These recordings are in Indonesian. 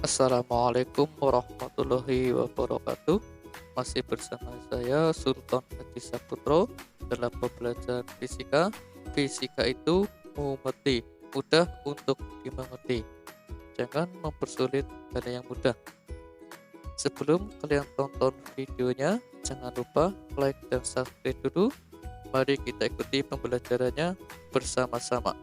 Assalamualaikum warahmatullahi wabarakatuh. Masih bersama saya Sultan Haji Saputro dalam pembelajaran fisika. Fisika itu mengerti, mudah untuk dimengerti. Jangan mempersulit hal yang mudah. Sebelum kalian tonton videonya, jangan lupa like dan subscribe dulu. Mari kita ikuti pembelajarannya bersama-sama.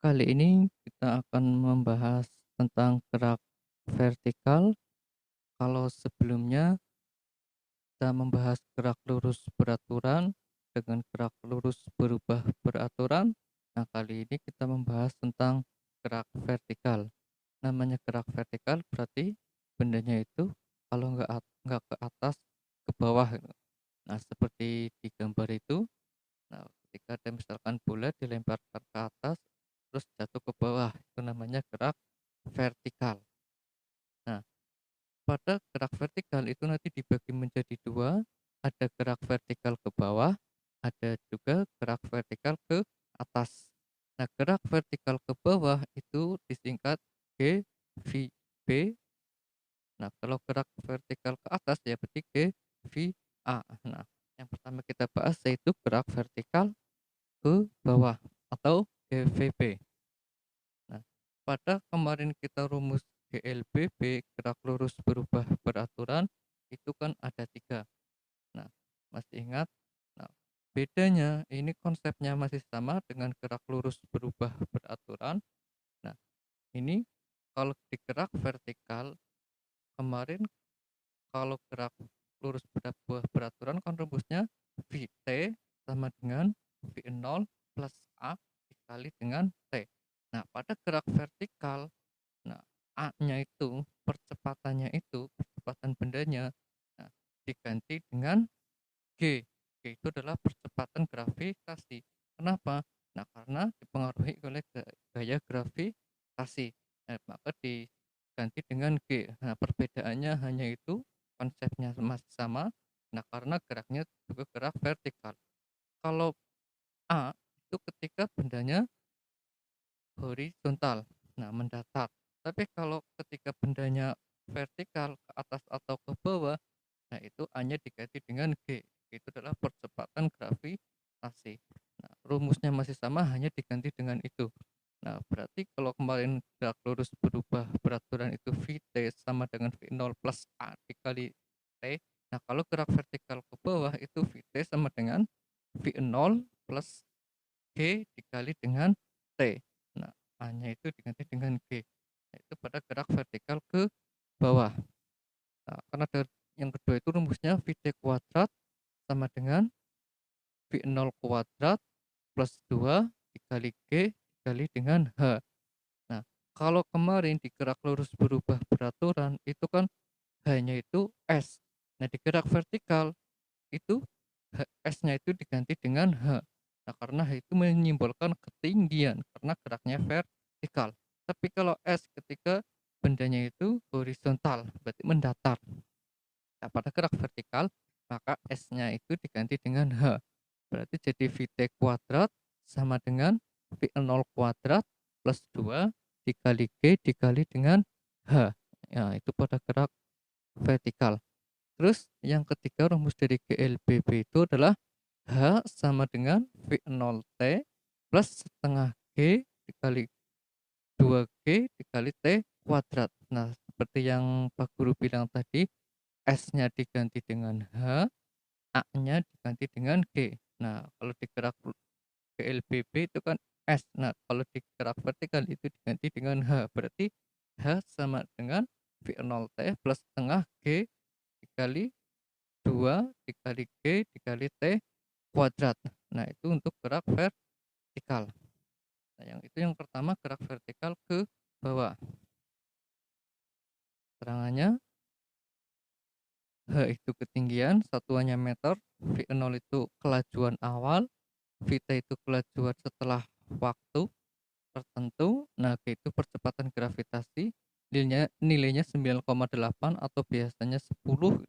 Kali ini kita akan membahas tentang gerak vertikal. Kalau sebelumnya kita membahas gerak lurus beraturan dengan gerak lurus berubah beraturan, nah kali ini kita membahas tentang gerak vertikal. Namanya gerak vertikal berarti bendanya itu kalau nggak ke atas, ke bawah gitu. Nah seperti di gambar itu, nah ketika ada misalkan bola dilemparkan ke atas terus jatuh ke bawah, itu namanya gerak vertikal. Nah, pada gerak vertikal itu nanti dibagi menjadi dua, ada gerak vertikal ke bawah, ada juga gerak vertikal ke atas. Nah, gerak vertikal ke bawah itu disingkat GVB. Nah, kalau gerak vertikal ke atas ya berarti GVA. Nah, yang pertama kita bahas yaitu gerak vertikal ke bawah atau GVB. Nah, pada kemarin kita rumus GLBB, gerak lurus berubah beraturan, itu kan ada tiga. Nah, masih ingat? Nah, bedanya ini konsepnya masih sama dengan gerak lurus berubah beraturan. Nah, ini kalau di gerak vertikal, kemarin kalau gerak lurus berubah beraturan kan rumusnya VT sama dengan V0 plus A dikali dengan T. Nah, pada gerak vertikal, nah, A-nya itu, percepatannya itu, percepatan bendanya, nah, diganti dengan G. G itu adalah percepatan gravitasi. Kenapa? Nah, karena dipengaruhi oleh gaya gravitasi. Nah, maka diganti dengan G. Nah, perbedaannya hanya itu, konsepnya masih sama. Nah, karena geraknya juga gerak vertikal. Kalau A itu ketika bendanya horizontal, nah mendatar. Tapi kalau ketika bendanya vertikal ke atas atau ke bawah, nah itu hanya diganti dengan G. Itu adalah percepatan gravitasi. Nah, rumusnya masih sama, hanya diganti dengan itu. Nah, berarti kalau kemarin gerak lurus berubah beraturan itu VT sama dengan V0 plus A dikali T. Nah, kalau gerak vertikal ke bawah itu VT sama dengan V0 plus G dikali dengan T. Nah, A-nya itu diganti dengan G. Itu pada gerak vertikal ke bawah. Nah, karena yang kedua itu rumusnya VT kuadrat sama dengan V0 kuadrat plus 2 dikali G dikali dengan H. Nah, kalau kemarin di gerak lurus berubah beraturan itu kan H-nya itu S. Nah, di gerak vertikal itu S-nya itu diganti dengan H. Nah, karena H itu menyimbolkan ketinggian karena geraknya vertikal. Tapi kalau S ketika bendanya itu horizontal, berarti mendatar. Nah, pada gerak vertikal, maka S-nya itu diganti dengan H. Berarti jadi VT kuadrat sama dengan V0 kuadrat plus 2 dikali G dikali dengan H. Ya, itu pada gerak vertikal. Terus yang ketiga rumus dari GLBB itu adalah H sama dengan V0T plus setengah G dikali 2G dikali T kuadrat. Nah, seperti yang Pak Guru bilang tadi, S-nya diganti dengan H, A-nya diganti dengan G. Nah, kalau di gerak GLBB itu kan S. Nah, kalau di gerak vertikal itu diganti dengan H. Berarti H sama dengan V0T plus setengah G dikali 2 dikali G dikali T kuadrat. Nah, itu untuk gerak vertikal. Nah, yang itu yang pertama gerak vertikal ke bawah. Terangannya H itu ketinggian, satuannya meter, V0 itu kelajuan awal, Vt itu kelajuan setelah waktu tertentu, nah G itu percepatan gravitasi, nilainya 9,8 atau biasanya 10.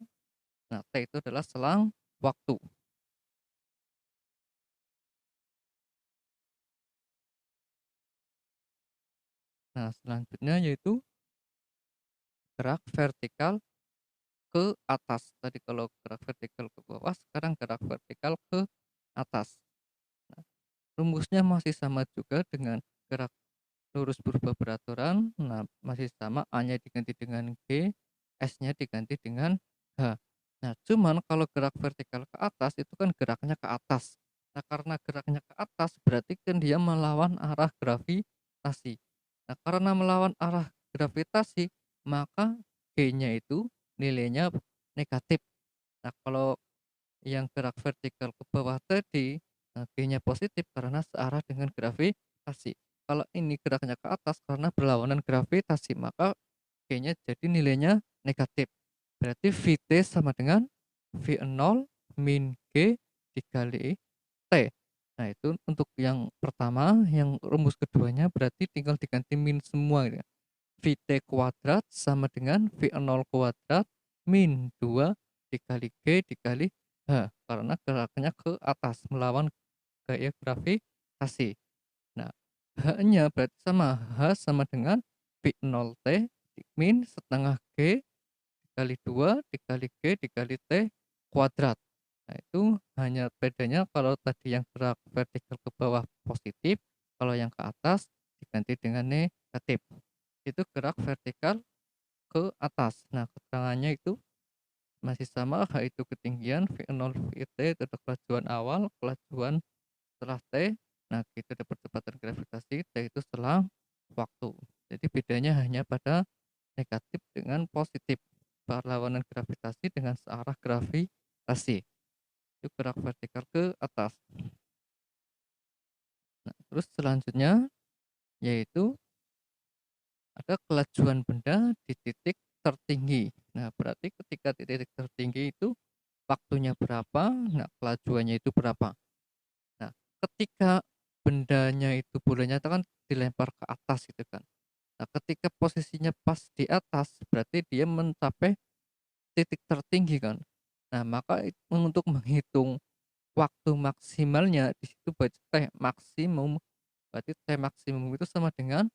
Nah, T itu adalah selang waktu. Nah, selanjutnya yaitu gerak vertikal ke atas. Tadi kalau gerak vertikal ke bawah, sekarang gerak vertikal ke atas. Nah, rumusnya masih sama juga dengan gerak lurus berubah beraturan. Nah, masih sama, A-nya diganti dengan G, S-nya diganti dengan H. Nah, cuman kalau gerak vertikal ke atas itu kan geraknya ke atas. Nah, karena geraknya ke atas berarti kan dia melawan arah gravitasi. Nah, karena melawan arah gravitasi, maka G-nya itu nilainya negatif. Nah, kalau yang gerak vertikal ke bawah tadi, G-nya positif karena searah dengan gravitasi. Kalau ini geraknya ke atas karena berlawanan gravitasi, maka G-nya jadi nilainya negatif. Berarti VT sama dengan V0 min G dikali T. Nah, itu untuk yang pertama, yang rumus keduanya berarti tinggal diganti min semua gitu ya. VT kuadrat sama dengan V0 kuadrat min 2 dikali G dikali H, karena geraknya ke atas melawan gaya gravitasi. Nah, H-nya berarti sama, H sama dengan V0T min setengah G dikali 2 dikali G dikali T kuadrat. Nah, itu hanya bedanya kalau tadi yang gerak vertikal ke bawah positif, kalau yang ke atas diganti dengan negatif. Itu gerak vertikal ke atas. Nah, keterangannya itu masih sama, H itu ketinggian, V0 VT itu ada kelajuan awal, kelajuan setelah T. Nah, G itu ada percepatan gravitasi, T itu selang waktu. Jadi bedanya hanya pada negatif dengan positif. Perlawanan gravitasi dengan searah gravitasi. Itu gerak vertikal ke atas. Nah, terus selanjutnya yaitu ada kelajuan benda di titik tertinggi. Nah, berarti ketika di titik tertinggi itu waktunya berapa, nah kelajuannya itu berapa. Nah, ketika bendanya itu bolanya itu kan dilempar ke atas gitu kan. Nah, ketika posisinya pas di atas berarti dia mencapai titik tertinggi kan. Nah, maka untuk menghitung waktu maksimalnya di situ berarti T maksimum, berarti T maksimum itu sama dengan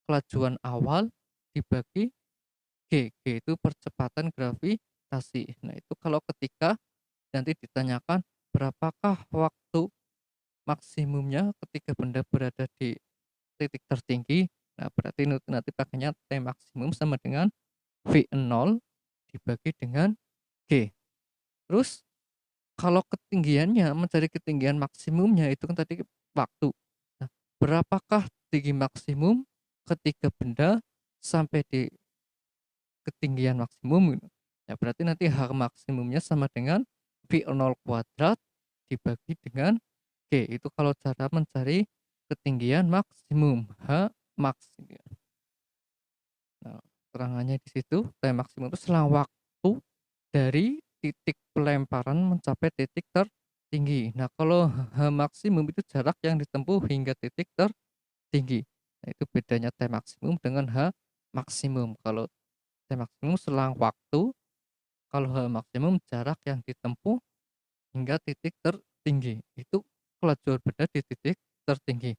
kelajuan awal dibagi G. G itu percepatan gravitasi. Nah, itu kalau ketika nanti ditanyakan berapakah waktu maksimumnya ketika benda berada di titik tertinggi. Nah, berarti nanti pakainya T maksimum sama dengan V0 dibagi dengan G. Terus kalau ketinggiannya, mencari ketinggian maksimumnya itu kan tadi waktu. Nah, berapakah tinggi maksimum ketika benda sampai di ketinggian maksimum gitu. Ya berarti nanti H maksimumnya sama dengan V0 kuadrat dibagi dengan G. Itu kalau cara mencari ketinggian maksimum, H max. Nah, keterangannya di situ, T maksimum itu selang waktu dari titik pelemparan mencapai titik tertinggi. Nah, kalau H maksimum itu jarak yang ditempuh hingga titik tertinggi. Nah, itu bedanya T maksimum dengan H maksimum. Kalau T maksimum selang waktu, kalau H maksimum jarak yang ditempuh hingga titik tertinggi. Itu kelajuan benda di titik tertinggi.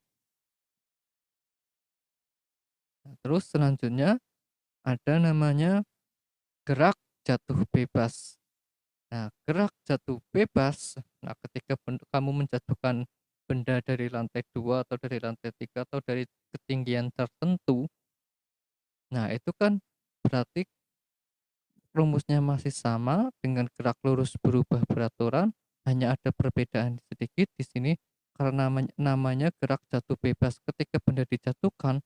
Nah, terus selanjutnya ada namanya gerak jatuh bebas. Nah, gerak jatuh bebas, nah ketika kamu menjatuhkan benda dari lantai 2 atau dari lantai 3 atau dari ketinggian tertentu, nah itu kan berarti rumusnya masih sama dengan gerak lurus berubah beraturan, hanya ada perbedaan sedikit di sini karena namanya gerak jatuh bebas. Ketika benda dijatuhkan,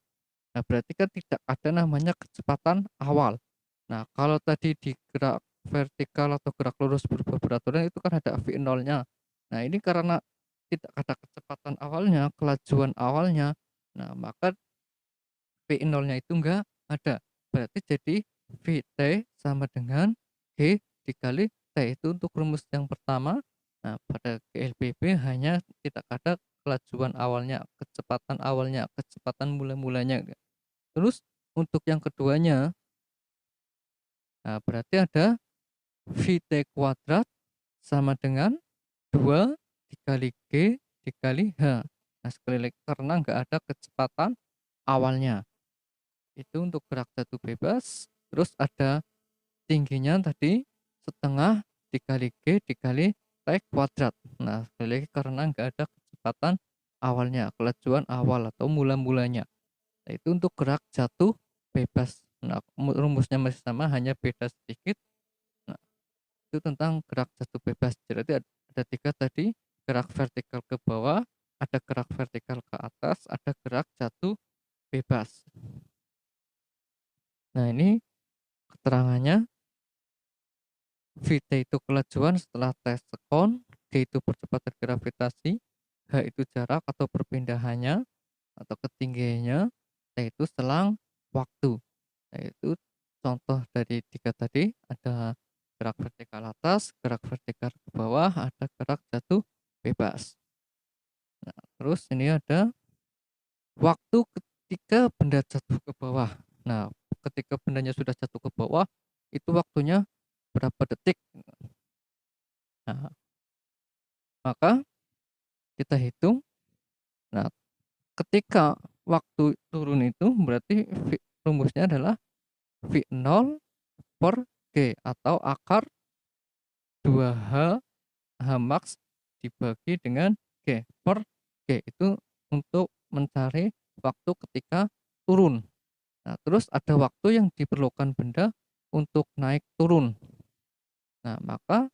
nah berarti kan tidak ada namanya kecepatan awal. Nah, kalau tadi di gerak vertikal atau gerak lurus berubah beraturan itu kan ada V0-nya. Nah, ini karena tidak ada kecepatan awalnya, kelajuan awalnya, nah maka V0-nya itu enggak ada. Berarti jadi VT sama dengan G dikali T. Itu untuk rumus yang pertama. Nah, pada GLBB hanya tidak ada kelajuan awalnya, kecepatan awalnya, kecepatan mula-mulanya. Terus untuk yang keduanya, nah berarti ada VT kuadrat sama dengan 2 dikali G dikali H. Nah, sekali lagi karena nggak ada kecepatan awalnya. Itu untuk gerak jatuh bebas, terus ada tingginya tadi setengah dikali G dikali T kuadrat. Nah, sekali lagi karena nggak ada kecepatan awalnya, kelajuan awal atau mula-mulanya. Nah, itu untuk gerak jatuh bebas. Nah, rumusnya masih sama, hanya beda sedikit. Nah, itu tentang gerak jatuh bebas. Jadi ada tiga tadi, gerak vertikal ke bawah, ada gerak vertikal ke atas, ada gerak jatuh bebas. Nah, ini keterangannya. Vt itu kelajuan setelah T sekon, G itu percepatan gravitasi, H itu jarak atau perpindahannya atau ketinggiannya, T itu selang waktu. Yaitu contoh dari tiga tadi, ada gerak vertikal atas, gerak vertikal ke bawah, ada gerak jatuh bebas. Nah, terus ini ada waktu ketika benda jatuh ke bawah. Nah, ketika bendanya sudah jatuh ke bawah, itu waktunya berapa detik? Nah, maka kita hitung. Nah, ketika waktu turun itu berarti rumusnya adalah V0 per G atau akar 2H H max dibagi dengan G per G itu untuk mencari waktu ketika turun. Nah, terus ada waktu yang diperlukan benda untuk naik turun. Nah, maka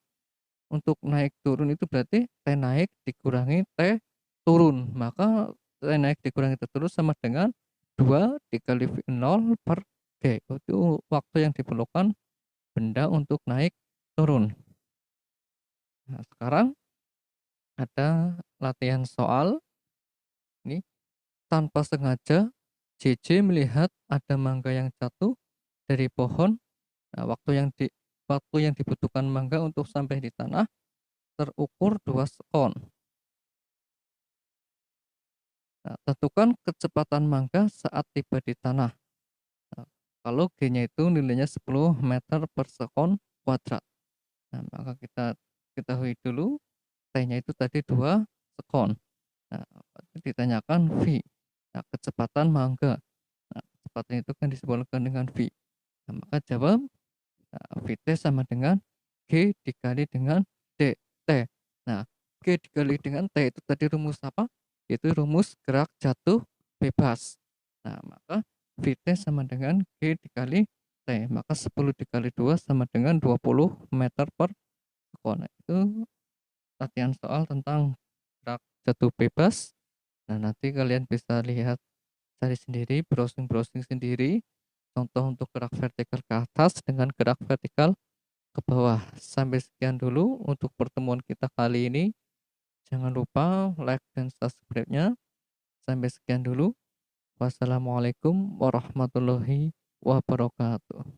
untuk naik turun itu berarti T naik dikurangi T turun. Maka T naik dikurangi T turun sama dengan 2 dikali V0 per G. Itu waktu yang diperlukan benda untuk naik turun. Nah, sekarang ada latihan soal. Ini tanpa sengaja JJ melihat ada mangga yang jatuh dari pohon. Nah, waktu yang dibutuhkan mangga untuk sampai di tanah terukur 2 sekon. Nah, tentukan kecepatan mangga saat tiba di tanah. Nah, kalau G-nya itu nilainya 10 meter per sekon kuadrat. Nah, maka kita ketahui dulu T-nya itu tadi 2 sekon. Nah, ditanyakan V. Nah, kecepatan mangga. Nah, kecepatan itu kan disimbolkan dengan V. Nah, maka jawab, nah, Vt sama dengan G dikali dengan dt. Nah, G dikali dengan T itu tadi rumus apa? Itu rumus gerak jatuh bebas. Nah, maka Vt sama dengan G dikali T. Maka 10 dikali 2 sama dengan 20 meter per sekon. Nah, itu latihan soal tentang gerak jatuh bebas. Nah, nanti kalian bisa lihat, cari sendiri, browsing-browsing sendiri. Contoh untuk gerak vertikal ke atas dengan gerak vertikal ke bawah. Sampai sekian dulu untuk pertemuan kita kali ini. Jangan lupa like dan subscribe-nya. Sampai sekian dulu. Wassalamualaikum warahmatullahi wabarakatuh.